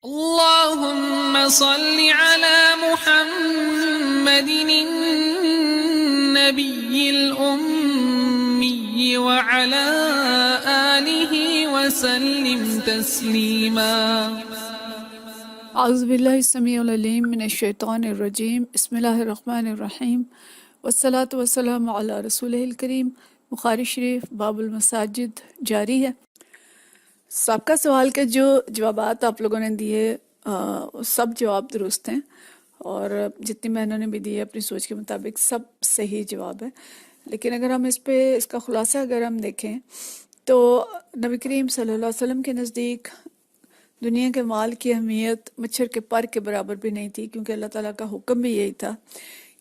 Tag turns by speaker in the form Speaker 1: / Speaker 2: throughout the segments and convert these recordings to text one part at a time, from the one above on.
Speaker 1: اللهم صل على محمد النبي الأمي وعلى آله وسلم تسليما.
Speaker 2: اعوذ باللہ السمیع العلیم من الشیطان الرجیم، بسم اللہ الرحمن الرحیم، والصلاة والسلام علی رسولہ الکریم۔ بخاری شریف باب المساجد جاری ہے۔ سابقہ سوال کے جو جوابات آپ لوگوں نے دیے سب جواب درست ہیں، اور جتنی محنت نے بھی دی ہے اپنی سوچ کے مطابق سب صحیح جواب ہے۔ لیکن اگر ہم اس کا خلاصہ اگر ہم دیکھیں تو نبی کریم صلی اللہ علیہ وسلم کے نزدیک دنیا کے مال کی اہمیت مچھر کے پر کے برابر بھی نہیں تھی، کیونکہ اللہ تعالیٰ کا حکم بھی یہی تھا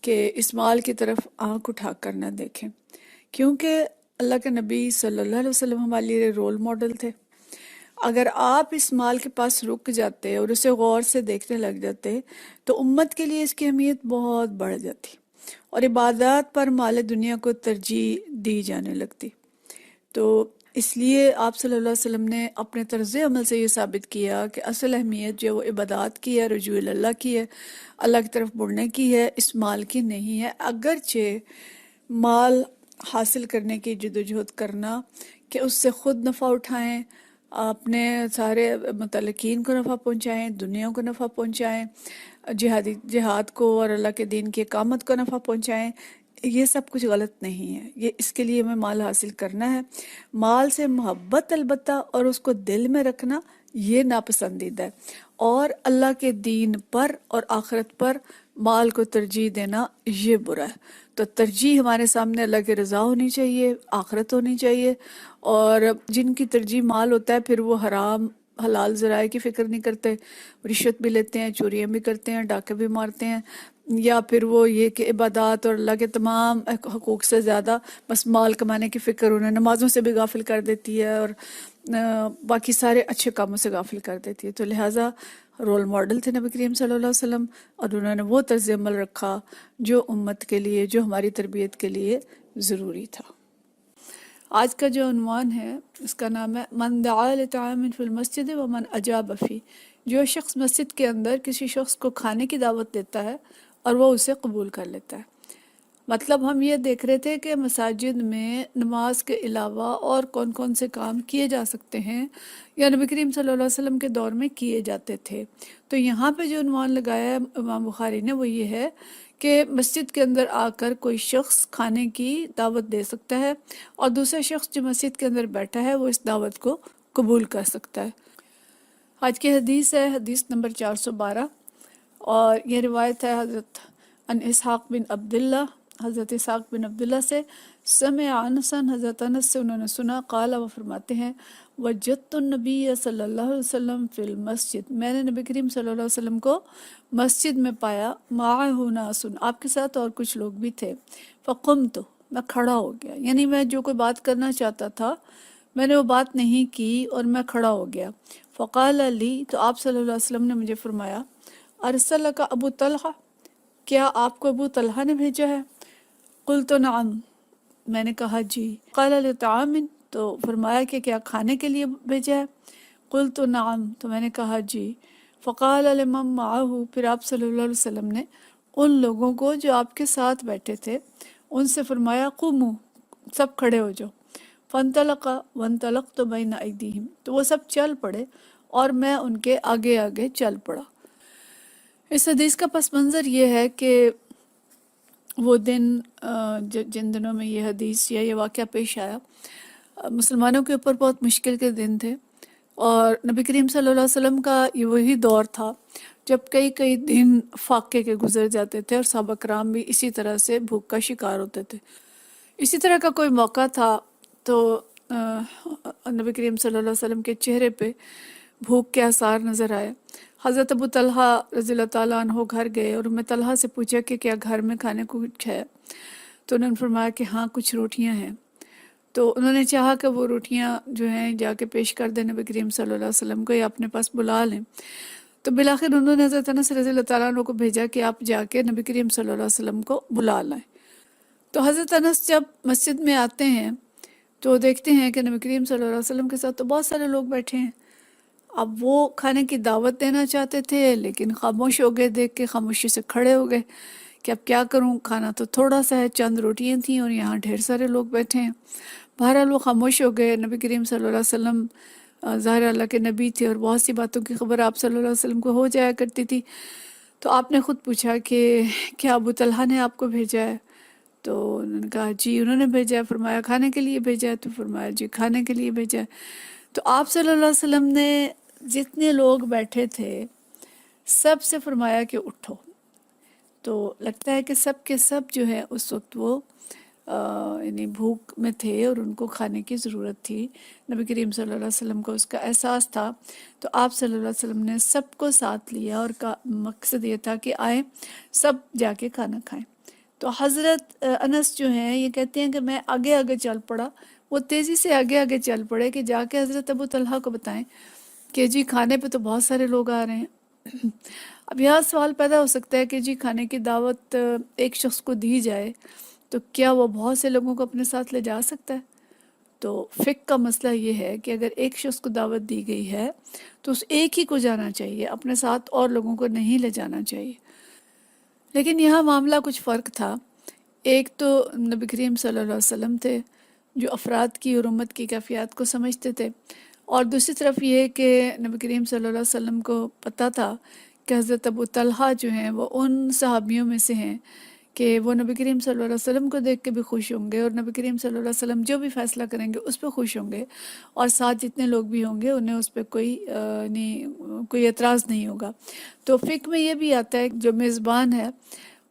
Speaker 2: کہ اس مال کی طرف آنکھ اٹھا کر نہ دیکھیں، کیونکہ اللہ کے نبی صلی اللہ علیہ وسلم ہمارے لیے رول ماڈل تھے۔ اگر آپ اس مال کے پاس رک جاتے اور اسے غور سے دیکھنے لگ جاتے تو امت کے لیے اس کی اہمیت بہت بڑھ جاتی اور عبادات پر مال دنیا کو ترجیح دی جانے لگتی۔ تو اس لیے آپ صلی اللہ علیہ وسلم نے اپنے طرز عمل سے یہ ثابت کیا کہ اصل اہمیت جو وہ عبادات کی ہے، رجوع اللہ کی ہے، اللہ کی طرف مڑنے کی ہے، اس مال کی نہیں ہے۔ اگرچہ مال حاصل کرنے کی جدوجہد کرنا کہ اس سے خود نفع اٹھائیں، اپنے سارے متعلقین کو نفع پہنچائیں، دنیا کو نفع پہنچائیں، جہاد کو اور اللہ کے دین کی اقامت کو نفع پہنچائیں، یہ سب کچھ غلط نہیں ہے۔ یہ اس کے لیے ہمیں مال حاصل کرنا ہے۔ مال سے محبت البتہ اور اس کو دل میں رکھنا یہ ناپسندیدہ ہے، اور اللہ کے دین پر اور آخرت پر مال کو ترجیح دینا یہ برا ہے۔ تو ترجیح ہمارے سامنے اللہ کی رضا ہونی چاہیے، آخرت ہونی چاہیے، اور جن کی ترجیح مال ہوتا ہے پھر وہ حرام حلال ذرائع کی فکر نہیں کرتے، رشوت بھی لیتے ہیں، چوریاں بھی کرتے ہیں، ڈاکے بھی مارتے ہیں، یا پھر وہ یہ کہ عبادات اور اللہ کے تمام حقوق سے زیادہ بس مال کمانے کی فکر انہیں نمازوں سے بھی غافل کر دیتی ہے، اور باقی سارے اچھے کاموں سے غافل کر دیتی ہے۔ تو لہٰذا رول ماڈل تھے نبی کریم صلی اللہ علیہ وسلم، اور انہوں نے وہ طرز عمل رکھا جو امت کے لیے، جو ہماری تربیت کے لیے ضروری تھا۔ آج کا جو عنوان ہے اس کا نام ہے من دعا لطعام فی المسجد ومن اجاب فی۔ جو شخص مسجد کے اندر کسی شخص کو کھانے کی دعوت دیتا ہے اور وہ اسے قبول کر لیتا ہے۔ مطلب ہم یہ دیکھ رہے تھے کہ مساجد میں نماز کے علاوہ اور کون کون سے کام کیے جا سکتے ہیں یا نبی کریم صلی اللہ علیہ وسلم کے دور میں کیے جاتے تھے۔ تو یہاں پہ جو عنوان لگایا ہے امام بخاری نے وہ یہ ہے کہ مسجد کے اندر آ کر کوئی شخص کھانے کی دعوت دے سکتا ہے، اور دوسرا شخص جو مسجد کے اندر بیٹھا ہے وہ اس دعوت کو قبول کر سکتا ہے۔ آج کی حدیث ہے حدیث نمبر 412، اور یہ روایت ہے حضرت ان اسحاق بن عبداللہ، حضرت اسحاق بن عبداللہ سے، سمع انسا، حضرت انس سے انہوں نے سنا، قال، وہ فرماتے ہیں، وجدت النبی صلی اللہ علیہ وسلم فی المسجد، میں نے نبی کریم صلی اللہ علیہ وسلم کو مسجد میں پایا، معہ ناس، آپ کے ساتھ اور کچھ لوگ بھی تھے، فقمت، میں کھڑا ہو گیا، یعنی میں جو کوئی بات کرنا چاہتا تھا میں نے وہ بات نہیں کی اور میں کھڑا ہو گیا۔ فقال لی، تو آپ صلی اللہ علیہ وسلم نے مجھے فرمایا، ارسلک ابو طلحہ، کیا آپ کو ابو طلحہ نے بھیجا ہے؟ قلت نعم، میں نے کہا جی۔ قال لطعام، تو فرمایا کہ کیا کھانے کے لیے بھیجا ہے؟ قلت نعم، تو میں نے کہا جی۔ فقال لمن معہ، پھر آپ صلی اللہ علیہ وسلم نے ان لوگوں کو جو آپ کے ساتھ بیٹھے تھے ان سے فرمایا، قوموا، سب کھڑے ہو جاؤ۔ فانطلق وانطلقت بین ایدیہم، تو وہ سب چل پڑے اور میں ان کے آگے آگے چل پڑا۔ اس حدیث کا پس منظر یہ ہے کہ وہ دن جن دنوں میں یہ حدیث یا یہ واقعہ پیش آیا، مسلمانوں کے اوپر بہت مشکل کے دن تھے، اور نبی کریم صلی اللہ علیہ وسلم کا یہ وہی دور تھا جب کئی کئی دن فاقے کے گزر جاتے تھے، اور صحابہ کرام بھی اسی طرح سے بھوک کا شکار ہوتے تھے۔ اسی طرح کا کوئی موقع تھا تو نبی کریم صلی اللہ علیہ وسلم کے چہرے پہ بھوک کے آثار نظر آئے۔ حضرت ابو طلحہ رضی اللہ تعالیٰ عنہ گھر گئے اور انہیں طلحہ سے پوچھا کہ کیا گھر میں کھانے کو کچھ ہے؟ تو انہوں نے فرمایا کہ ہاں کچھ روٹیاں ہیں۔ تو انہوں نے چاہا کہ وہ روٹیاں جو ہیں جا کے پیش کر دیں نبی کریم صلی اللہ علیہ وسلم کو یا اپنے پاس بلا لیں۔ تو بالآخر انہوں نے حضرت انس رضی اللہ تعالیٰ عنہ کو بھیجا کہ آپ جا کے نبی کریم صلی اللہ علیہ وسلم کو بلا لائیں۔ تو حضرت انس جب مسجد میں آتے ہیں تو دیکھتے ہیں کہ نبی کریم صلی اللہ علیہ وسلم کے ساتھ تو بہت سارے لوگ بیٹھے ہیں، اب وہ کھانے کی دعوت دینا چاہتے تھے لیکن خاموش ہو گئے، دیکھ کے خاموشی سے کھڑے ہو گئے کہ اب کیا کروں، کھانا تو تھوڑا سا ہے، چند روٹیاں تھیں اور یہاں ڈھیر سارے لوگ بیٹھے ہیں۔ بہرحال وہ خاموش ہو گئے۔ نبی کریم صلی اللہ علیہ وسلم ظاہر اللہ کے نبی تھے اور بہت سی باتوں کی خبر آپ صلی اللہ علیہ وسلم کو ہو جایا کرتی تھی، تو آپ نے خود پوچھا کہ کیا ابو طلحہ نے آپ کو بھیجا ہے؟ تو انہوں نے کہا جی انہوں نے بھیجا ہے۔ فرمایا کھانے کے لیے بھیجا ہے؟ تو فرمایا جی کھانے کے لیے بھیجا ہے۔ تو آپ صلی اللہ علیہ وسلم نے جتنے لوگ بیٹھے تھے سب سے فرمایا کہ اٹھو۔ تو لگتا ہے کہ سب کے سب جو ہے اس وقت وہ یعنی بھوک میں تھے اور ان کو کھانے کی ضرورت تھی۔ نبی کریم صلی اللہ علیہ وسلم کو اس کا احساس تھا، تو آپ صلی اللہ علیہ وسلم نے سب کو ساتھ لیا اور مقصد یہ تھا کہ آئیں سب جا کے کھانا کھائیں۔ تو حضرت انس جو ہیں یہ کہتے ہیں کہ میں آگے آگے چل پڑا، وہ تیزی سے آگے آگے چل پڑے کہ جا کے حضرت ابو طلحہ کو بتائیں کہ جی کھانے پہ تو بہت سارے لوگ آ رہے ہیں۔ اب یہاں سوال پیدا ہو سکتا ہے کہ جی کھانے کی دعوت ایک شخص کو دی جائے تو کیا وہ بہت سے لوگوں کو اپنے ساتھ لے جا سکتا ہے؟ تو فقہ کا مسئلہ یہ ہے کہ اگر ایک شخص کو دعوت دی گئی ہے تو اس ایک ہی کو جانا چاہیے، اپنے ساتھ اور لوگوں کو نہیں لے جانا چاہیے۔ لیکن یہاں معاملہ کچھ فرق تھا۔ ایک تو نبی کریم صلی اللہ علیہ وسلم تھے جو افراد کی اور امت کی کیفیات کو سمجھتے تھے، اور دوسری طرف یہ کہ نبی کریم صلی اللہ علیہ وسلم کو پتہ تھا کہ حضرت ابو طلحہ جو ہیں وہ ان صحابیوں میں سے ہیں کہ وہ نبی کریم صلی اللہ علیہ وسلم کو دیکھ کے بھی خوش ہوں گے اور نبی کریم صلی اللہ علیہ وسلم جو بھی فیصلہ کریں گے اس پہ خوش ہوں گے، اور ساتھ جتنے لوگ بھی ہوں گے انہیں اس پہ کوئی اعتراض نہیں ہوگا۔ تو فقہ میں یہ بھی آتا ہے کہ جو میزبان ہے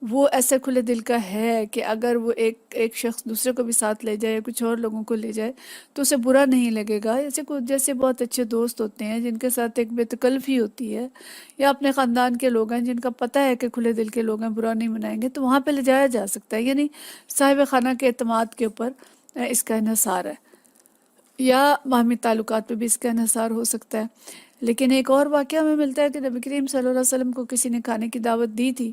Speaker 2: وہ ایسے کھلے دل کا ہے کہ اگر وہ ایک شخص دوسرے کو بھی ساتھ لے جائے، کچھ اور لوگوں کو لے جائے تو اسے برا نہیں لگے گا۔ جیسے بہت اچھے دوست ہوتے ہیں جن کے ساتھ ایک بے تکلفی ہوتی ہے، یا اپنے خاندان کے لوگ ہیں جن کا پتہ ہے کہ کھلے دل کے لوگ ہیں، برا نہیں منائیں گے، تو وہاں پہ لے جایا جا سکتا ہے۔ یعنی صاحب خانہ کے اعتماد کے اوپر اس کا انحصار ہے، یا باہمی تعلقات پہ بھی اس کا انحصار ہو سکتا ہے۔ لیکن ایک اور واقعہ ہمیں ملتا ہے کہ نبی کریم صلی اللہ علیہ وسلم کو کسی نے کھانے کی دعوت دی تھی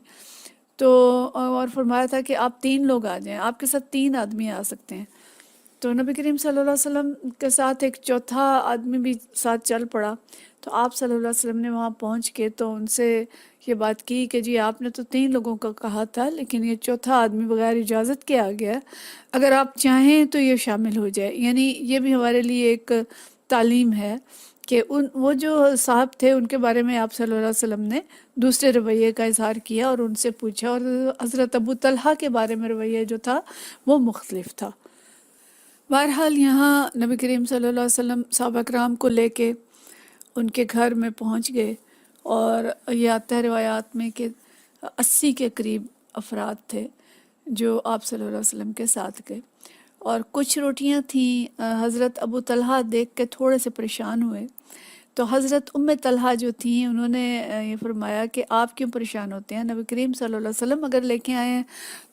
Speaker 2: تو اور فرمایا تھا کہ آپ 3 لوگ آ جائیں، آپ کے ساتھ 3 آدمی آ سکتے ہیں۔ تو نبی کریم صلی اللہ علیہ وسلم کے ساتھ ایک چوتھا آدمی بھی ساتھ چل پڑا، تو آپ صلی اللہ علیہ وسلم نے وہاں پہنچ کے تو ان سے یہ بات کی کہ جی آپ نے تو 3 لوگوں کا کہا تھا لیکن یہ چوتھا آدمی بغیر اجازت کے آ گیا ہے، اگر آپ چاہیں تو یہ شامل ہو جائے۔ یعنی یہ بھی ہمارے لیے ایک تعلیم ہے کہ وہ جو صاحب تھے ان کے بارے میں آپ صلی اللہ علیہ وسلم نے دوسرے رویے کا اظہار کیا اور ان سے پوچھا، اور حضرت ابو طلحہ کے بارے میں رویہ جو تھا وہ مختلف تھا۔ بہرحال یہاں نبی کریم صلی اللہ علیہ وسلم صحابہ کرام کو لے کے ان کے گھر میں پہنچ گئے، اور یہ آتا ہے روایات میں کہ 80 کے قریب افراد تھے جو آپ صلی اللہ علیہ وسلم کے ساتھ گئے، اور کچھ روٹیاں تھیں۔ حضرت ابو طلحہ دیکھ کے تھوڑے سے پریشان ہوئے، تو حضرت ام طلحہ جو تھیں انہوں نے یہ فرمایا کہ آپ کیوں پریشان ہوتے ہیں، نبی کریم صلی اللہ علیہ وسلم اگر لے کے آئے ہیں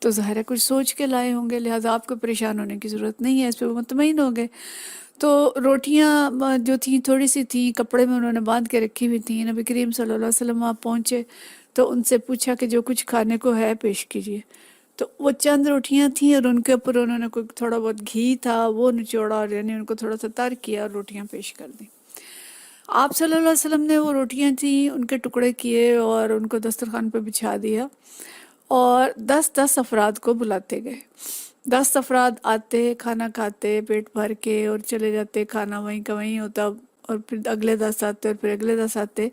Speaker 2: تو ظاہر ہے کچھ سوچ کے لائے ہوں گے، لہٰذا آپ کو پریشان ہونے کی ضرورت نہیں ہے۔ اس پہ وہ مطمئن ہو گئے۔ تو روٹیاں جو تھیں تھوڑی سی تھیں، کپڑے میں انہوں نے باندھ کے رکھی ہوئی تھیں۔ نبی کریم صلی اللہ علیہ وسلم وہاں پہنچے تو ان سے پوچھا کہ جو کچھ کھانے کو ہے پیش کیجیے۔ تو وہ چند روٹیاں تھیں اور ان کے اوپر انہوں نے کوئی تھوڑا بہت گھی تھا وہ نچوڑا، اور یعنی ان کو تھوڑا سا تر کیا اور روٹیاں پیش کر دیں۔ آپ صلی اللہ علیہ وسلم نے وہ روٹیاں تھیں ان کے ٹکڑے کیے اور ان کو دسترخوان پہ بچھا دیا، اور 10 افراد کو بلاتے گئے۔ 10 افراد آتے، کھانا کھاتے پیٹ بھر کے اور چلے جاتے، کھانا وہیں کا وہیں ہوتا، اور پھر اگلے 10 آتے اور پھر اگلے 10 آتے،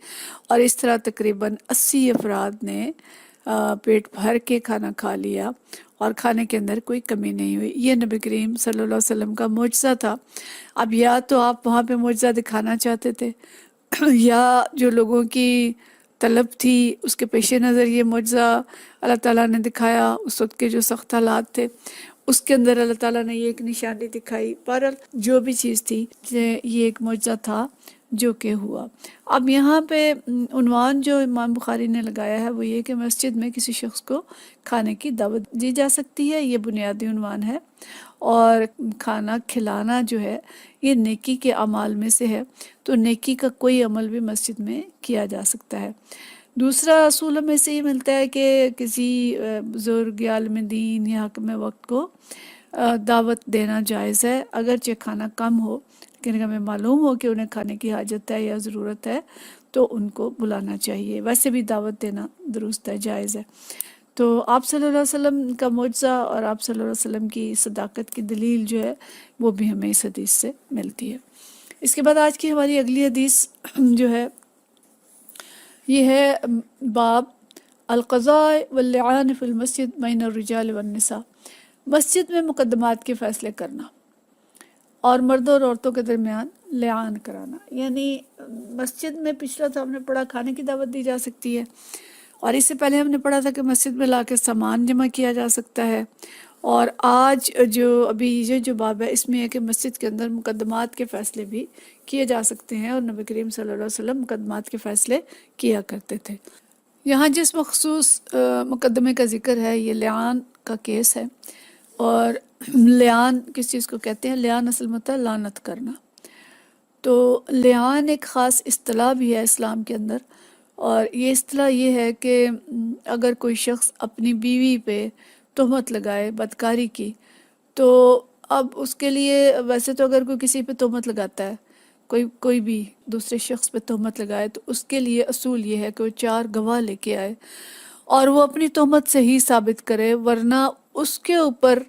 Speaker 2: اور اس طرح تقریباً 80 افراد نے پیٹ بھر کے کھانا کھا لیا اور کھانے کے اندر کوئی کمی نہیں ہوئی۔ یہ نبی کریم صلی اللہ علیہ وسلم کا معجزہ تھا۔ اب یا تو آپ وہاں پہ معجزہ دکھانا چاہتے تھے یا جو لوگوں کی طلب تھی اس کے پیش نظر یہ معجزہ اللہ تعالیٰ نے دکھایا۔ اس وقت کے جو سخت حالات تھے اس کے اندر اللہ تعالیٰ نے یہ ایک نشانی دکھائی۔ بہرحال جو بھی چیز تھی یہ ایک معجزہ تھا جو کہ ہوا۔ اب یہاں پہ عنوان جو امام بخاری نے لگایا ہے وہ یہ کہ مسجد میں کسی شخص کو کھانے کی دعوت دی جا سکتی ہے، یہ بنیادی عنوان ہے، اور کھانا کھلانا جو ہے یہ نیکی کے اعمال میں سے ہے، تو نیکی کا کوئی عمل بھی مسجد میں کیا جا سکتا ہے۔ دوسرا اصول ہمیں سے یہ ملتا ہے کہ کسی بزرگ یا عالم دین یا حاکم وقت کو دعوت دینا جائز ہے، اگرچہ کھانا کم ہو لیکن ہمیں معلوم ہو کہ انہیں کھانے کی حاجت ہے یا ضرورت ہے تو ان کو بلانا چاہیے۔ ویسے بھی دعوت دینا درست ہے، جائز ہے۔ تو آپ صلی اللہ علیہ وسلم کا معجزہ اور آپ صلی اللہ علیہ وسلم کی صداقت کی دلیل جو ہے وہ بھی ہمیں اس حدیث سے ملتی ہے۔ اس کے بعد آج کی ہماری اگلی حدیث جو ہے یہ ہے باب القضاء واللعان فی المسجد بین الرجال والنساء، مسجد میں مقدمات کے فیصلے کرنا اور مردوں اور عورتوں کے درمیان لعان کرانا۔ یعنی مسجد میں پچھلا تو ہم نے پڑھا کھانے کی دعوت دی جا سکتی ہے، اور اس سے پہلے ہم نے پڑھا تھا کہ مسجد میں لا کے سامان جمع کیا جا سکتا ہے، اور آج جو ابھی یہ جو باب ہے اس میں ہے کہ مسجد کے اندر مقدمات کے فیصلے بھی کیے جا سکتے ہیں، اور نبی کریم صلی اللہ علیہ وسلم مقدمات کے فیصلے کیا کرتے تھے۔ یہاں جس مخصوص مقدمے کا ذکر ہے یہ لعان کا کیس ہے، اور لعان کس چیز کو کہتے ہیں؟ لعان اصل میں ہوتا ہے لعنت کرنا۔ تو لعان ایک خاص اصطلاح بھی ہے اسلام کے اندر، اور یہ اصطلاح یہ ہے کہ اگر کوئی شخص اپنی بیوی پہ تہمت لگائے بدکاری کی، تو اب اس کے لیے ویسے تو اگر کوئی کسی پہ تہمت لگاتا ہے، کوئی بھی دوسرے شخص پہ تہمت لگائے، تو اس کے لیے اصول یہ ہے کہ وہ 4 گواہ لے کے آئے اور وہ اپنی تہمت صحیح ثابت کرے، ورنہ اس کے اوپر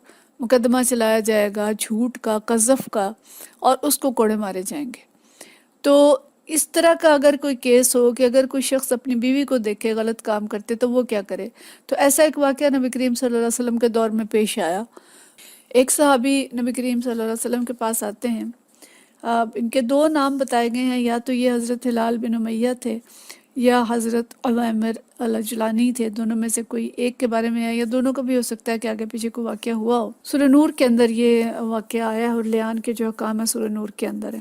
Speaker 2: مقدمہ چلایا جائے گا جھوٹ کا، قذف کا، اور اس کو کوڑے مارے جائیں گے۔ تو اس طرح کا اگر کوئی کیس ہو کہ اگر کوئی شخص اپنی بیوی کو دیکھے غلط کام کرتے تو وہ کیا کرے، تو ایسا ایک واقعہ نبی کریم صلی اللہ علیہ وسلم کے دور میں پیش آیا۔ ایک صحابی نبی کریم صلی اللہ علیہ وسلم کے پاس آتے ہیں، ان کے 2 نام بتائے گئے ہیں، یا تو یہ حضرت ہلال بن امیہ تھے یا حضرت عویمر الجلانی تھے، دونوں میں سے کوئی ایک کے بارے میں ہے، یا دونوں کا بھی ہو سکتا ہے کہ آگے پیچھے کوئی واقعہ ہوا ہو۔ سورہ نور کے اندر یہ واقعہ آیا ہے، اور لعان کے جو احکام ہے سورہ نور کے اندر ہے۔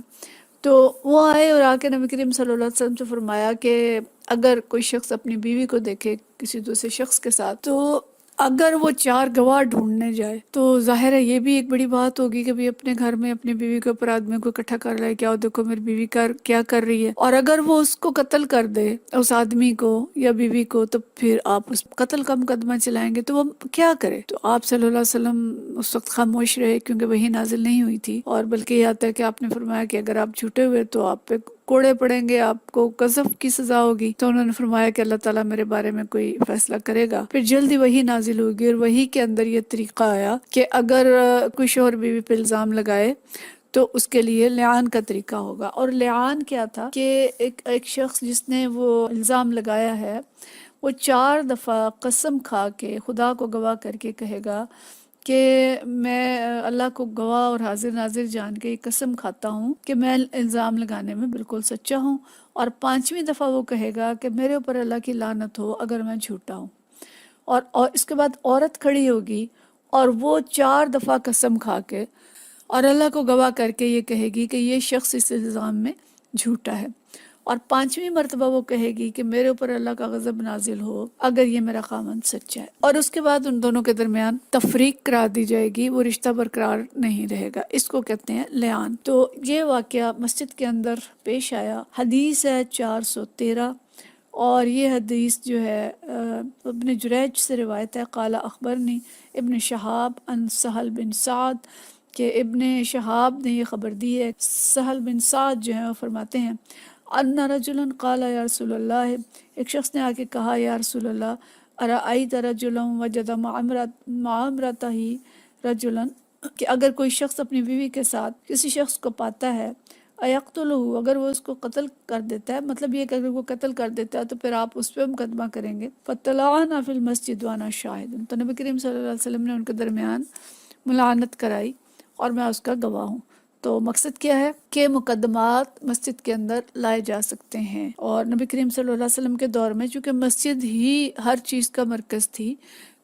Speaker 2: تو وہ آئے اور آ کے نبی کریم صلی اللہ علیہ وسلم سے فرمایا کہ اگر کوئی شخص اپنی بیوی کو دیکھے کسی دوسرے شخص کے ساتھ، تو اگر وہ 4 گواہ ڈھونڈنے جائے تو ظاہر ہے یہ بھی ایک بڑی بات ہوگی کہ بھی اپنے گھر میں اپنی بیوی کے اوپر آدمی کو اکٹھا کر رہا ہے، کیا دیکھو میری بیوی کیا کر رہی ہے، اور اگر وہ اس کو قتل کر دے اس آدمی کو یا بیوی کو، تو پھر آپ اس قتل کا مقدمہ چلائیں گے، تو وہ کیا کرے؟ تو آپ صلی اللہ علیہ وسلم اس وقت خاموش رہے، کیونکہ وحی نازل نہیں ہوئی تھی، اور بلکہ یہ آتا ہے کہ آپ نے فرمایا کہ اگر آپ جھوٹے ہوئے تو آپ پہ کوڑے پڑیں گے، آپ کو قذف کی سزا ہوگی۔ تو انہوں نے فرمایا کہ اللہ تعالیٰ میرے بارے میں کوئی فیصلہ کرے گا۔ پھر جلدی وحی نازل ہوگی، اور وحی کے اندر یہ طریقہ آیا کہ اگر کوئی شوہر بیوی پہ الزام لگائے تو اس کے لیے لعان کا طریقہ ہوگا۔ اور لعان کیا تھا کہ ایک شخص جس نے وہ الزام لگایا ہے وہ 4 دفعہ قسم کھا کے خدا کو گواہ کر کے کہے گا کہ میں اللہ کو گواہ اور حاضر ناظر جان کے قسم کھاتا ہوں کہ میں الزام لگانے میں بالکل سچا ہوں، اور 5ویں دفعہ وہ کہے گا کہ میرے اوپر اللہ کی لعنت ہو اگر میں جھوٹا ہوں۔ اور اس کے بعد عورت کھڑی ہوگی اور وہ 4 دفعہ قسم کھا کے اور اللہ کو گواہ کر کے یہ کہے گی کہ یہ شخص اس الزام میں جھوٹا ہے، اور 5ویں مرتبہ وہ کہے گی کہ میرے اوپر اللہ کا غضب نازل ہو اگر یہ میرا خاوند سچا ہے، اور اس کے بعد ان دونوں کے درمیان تفریق کرا دی جائے گی، وہ رشتہ برقرار نہیں رہے گا۔ اس کو کہتے ہیں لعان۔ تو یہ واقعہ مسجد کے اندر پیش آیا۔ حدیث ہے 413، اور یہ حدیث جو ہے ابن جریج سے روایت ہے، قال اخبرنی ابن شہاب عن سہل بن سعد، کہ ابن شہاب نے یہ خبر دی ہے، سہل بن سعد جو ہیں وہ فرماتے ہیں ان رجلا قال یا رسول اللہ، ایک شخص نے آ کے کہا یا رسول اللہ، ارأیت رجلا وجد مع امرأتہ رجلا، کہ اگر کوئی شخص اپنی بیوی کے ساتھ کسی شخص کو پاتا ہے، ایقتلہ، اگر وہ اس کو قتل کر دیتا ہے، مطلب یہ کہ اگر وہ قتل کر دیتا ہے تو پھر آپ اس پہ مقدمہ کریں گے، فطلعنا فی المسجد وانا شاہد، تو نبی کریم صلی اللہ علیہ وسلم نے ان کے درمیان ملعنت کرائی اور میں اس کا گواہ ہوں۔ تو مقصد کیا ہے کہ مقدمات مسجد کے اندر لائے جا سکتے ہیں، اور نبی کریم صلی اللہ علیہ وسلم کے دور میں چونکہ مسجد ہی ہر چیز کا مرکز تھی،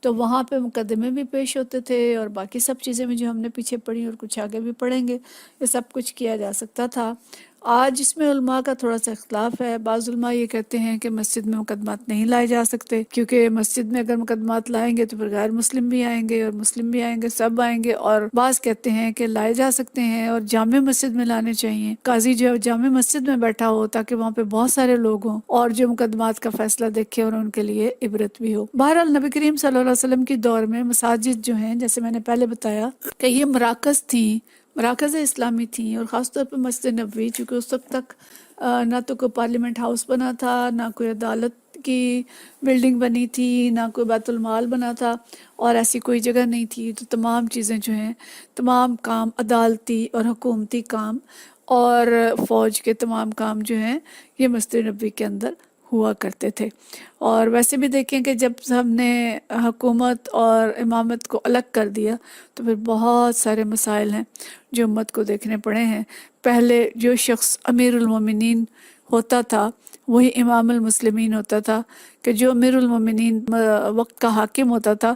Speaker 2: تو وہاں پہ مقدمے بھی پیش ہوتے تھے، اور باقی سب چیزیں میں جو ہم نے پیچھے پڑھی اور کچھ آگے بھی پڑھیں گے، یہ سب کچھ کیا جا سکتا تھا۔ آج اس میں علماء کا تھوڑا سا اختلاف ہے۔ بعض علماء یہ کہتے ہیں کہ مسجد میں مقدمات نہیں لائے جا سکتے، کیونکہ مسجد میں اگر مقدمات لائیں گے تو پھر غیر مسلم بھی آئیں گے اور مسلم بھی آئیں گے، سب آئیں گے۔ اور بعض کہتے ہیں کہ لائے جا سکتے ہیں اور جامع مسجد میں لانے چاہیے، قاضی جو جامع مسجد میں بیٹھا ہو تاکہ وہاں پہ بہت سارے لوگ ہوں اور جو مقدمات کا فیصلہ دیکھے اور ان کے لیے عبرت بھی ہو۔ بہرحال نبی کریم صلی اللہ علیہ وسلم کی دور میں مساجد جو ہیں، جیسے میں نے پہلے بتایا کہ یہ مراکز تھیں، مراکز اسلامی تھیں، اور خاص طور پہ مسجد نبوی، چونکہ اس وقت تک نہ تو کوئی پارلیمنٹ ہاؤس بنا تھا، نہ کوئی عدالت کی بلڈنگ بنی تھی، نہ کوئی بیت المال بنا تھا، اور ایسی کوئی جگہ نہیں تھی۔ تو تمام چیزیں جو ہیں، تمام کام عدالتی اور حکومتی کام اور فوج کے تمام کام جو ہیں یہ مسجد نبوی کے اندر ہوا کرتے تھے۔ اور ویسے بھی دیکھیں کہ جب ہم نے حکومت اور امامت کو الگ کر دیا تو پھر بہت سارے مسائل ہیں جو امت کو دیکھنے پڑے ہیں۔ پہلے جو شخص امیر المومنین ہوتا تھا وہی امام المسلمین ہوتا تھا، کہ جو امیر المومنین وقت کا حاکم ہوتا تھا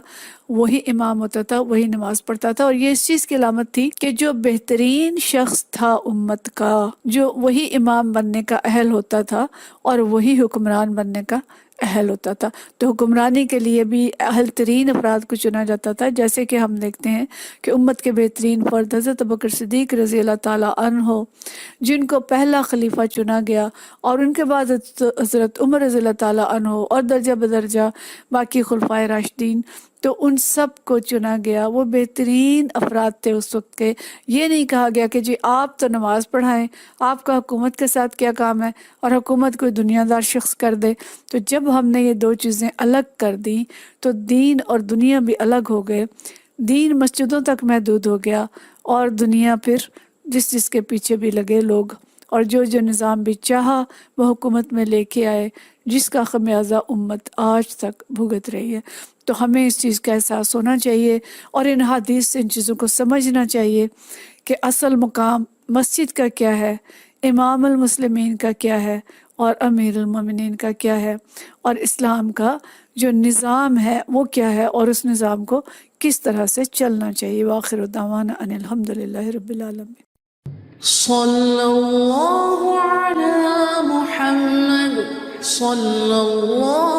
Speaker 2: وہی امام ہوتا تھا، وہی نماز پڑھتا تھا۔ اور یہ اس چیز کی علامت تھی کہ جو بہترین شخص تھا امت کا، جو وہی امام بننے کا اہل ہوتا تھا اور وہی حکمران بننے کا اہل ہوتا تھا۔ تو حکمرانی کے لیے بھی اہل ترین افراد کو چنا جاتا تھا، جیسے کہ ہم دیکھتے ہیں کہ امت کے بہترین فرد حضرت ابوبکر صدیق رضی اللہ تعالیٰ عنہ، جن کو پہلا خلیفہ چنا گیا، اور ان کے بعد حضرت عمر رضی اللہ تعالیٰ عنہ، اور درجہ بدرجہ باقی خلفائے راشدین، تو ان سب کو چنا گیا۔ وہ بہترین افراد تھے اس وقت کے۔ یہ نہیں کہا گیا کہ جی آپ تو نماز پڑھائیں، آپ کا حکومت کے ساتھ کیا کام ہے، اور حکومت کوئی دنیا دار شخص کر دے۔ تو جب ہم نے یہ دو چیزیں الگ کر دیں تو دین اور دنیا بھی الگ ہو گئے۔ دین مسجدوں تک محدود ہو گیا اور دنیا پھر جس کے پیچھے بھی لگے لوگ، اور جو نظام بھی چاہا وہ حکومت میں لے کے آئے، جس کا خمیازہ امت آج تک بھگت رہی ہے۔ تو ہمیں اس چیز کا احساس ہونا چاہیے اور ان حدیث سے ان چیزوں کو سمجھنا چاہیے کہ اصل مقام مسجد کا کیا ہے، امام المسلمین کا کیا ہے، اور امیر المومنین کا کیا ہے، اور اسلام کا جو نظام ہے وہ کیا ہے، اور اس نظام کو کس طرح سے چلنا چاہیے۔ وآخر دعوانا ان الحمدللہ رب العالمین۔
Speaker 1: صلی اللہ علی محمد صلی اللہ